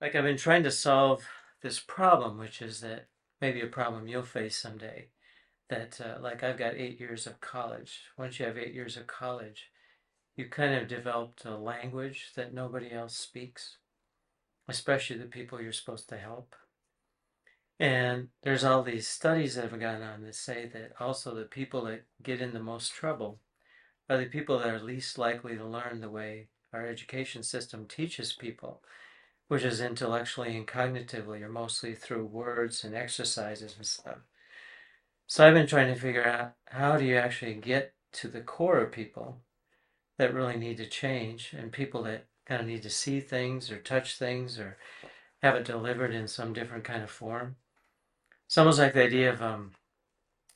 Like I've been trying to solve this problem, which is that maybe a problem you'll face someday. That like I've got 8 years of college. Once you have 8 years of college, you kind of developed a language that nobody else speaks, especially the people you're supposed to help. And there's all these studies that have gone on that say that also the people that get in the most trouble are the people that are least likely to learn the way our education system teaches people, which is intellectually and cognitively, or mostly through words and exercises and stuff. So I've been trying to figure out how do you actually get to the core of people that really need to change and people that kind of need to see things or touch things or have it delivered in some different kind of form. It's almost like the idea of,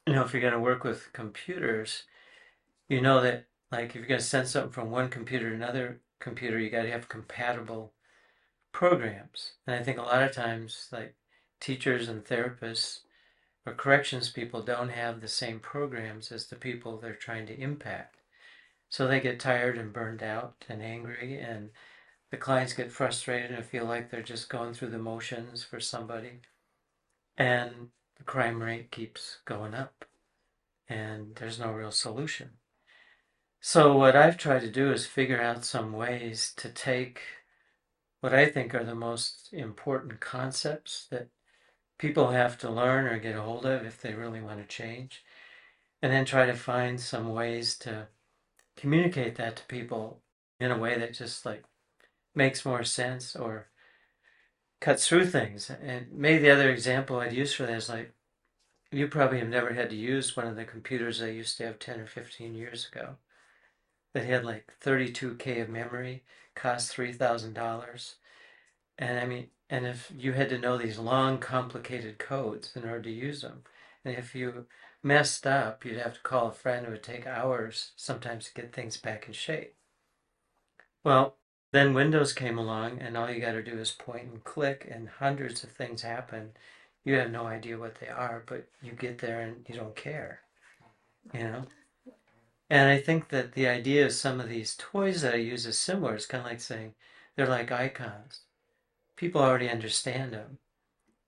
if you're going to work with computers, you know that like if you're going to send something from one computer to another computer, you got to have compatible programs. And I think a lot of times, like teachers and therapists or corrections people don't have the same programs as the people they're trying to impact. So they get tired and burned out and angry, and the clients get frustrated and feel like they're just going through the motions for somebody. And the crime rate keeps going up, and there's no real solution. So, what I've tried to do is figure out some ways to take what I think are the most important concepts that people have to learn or get a hold of if they really want to change, and then try to find some ways to communicate that to people in a way that just like makes more sense or cuts through things. And maybe the other example I'd use for that is like you probably have never had to use one of the computers I used to have 10 or 15 years ago that had like 32K of memory, cost $3,000. And I mean, and if you had to know these long, complicated codes in order to use them, and if you messed up, you'd have to call a friend. It would take hours sometimes to get things back in shape. Well, then Windows came along, and all you got to do is point and click, and hundreds of things happen. You have no idea what they are, but you get there and you don't care, you know? And I think that the idea of some of these toys that I use is similar. It's kind of like saying they're like icons. People already understand them.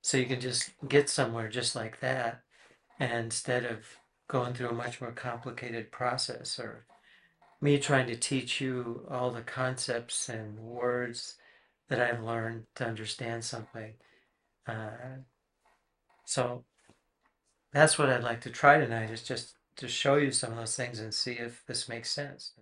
So you can just get somewhere just like that, and instead of going through a much more complicated process or me trying to teach you all the concepts and words that I've learned to understand something. Uh, so that's what I'd like to try tonight is just to show you some of those things and see if this makes sense.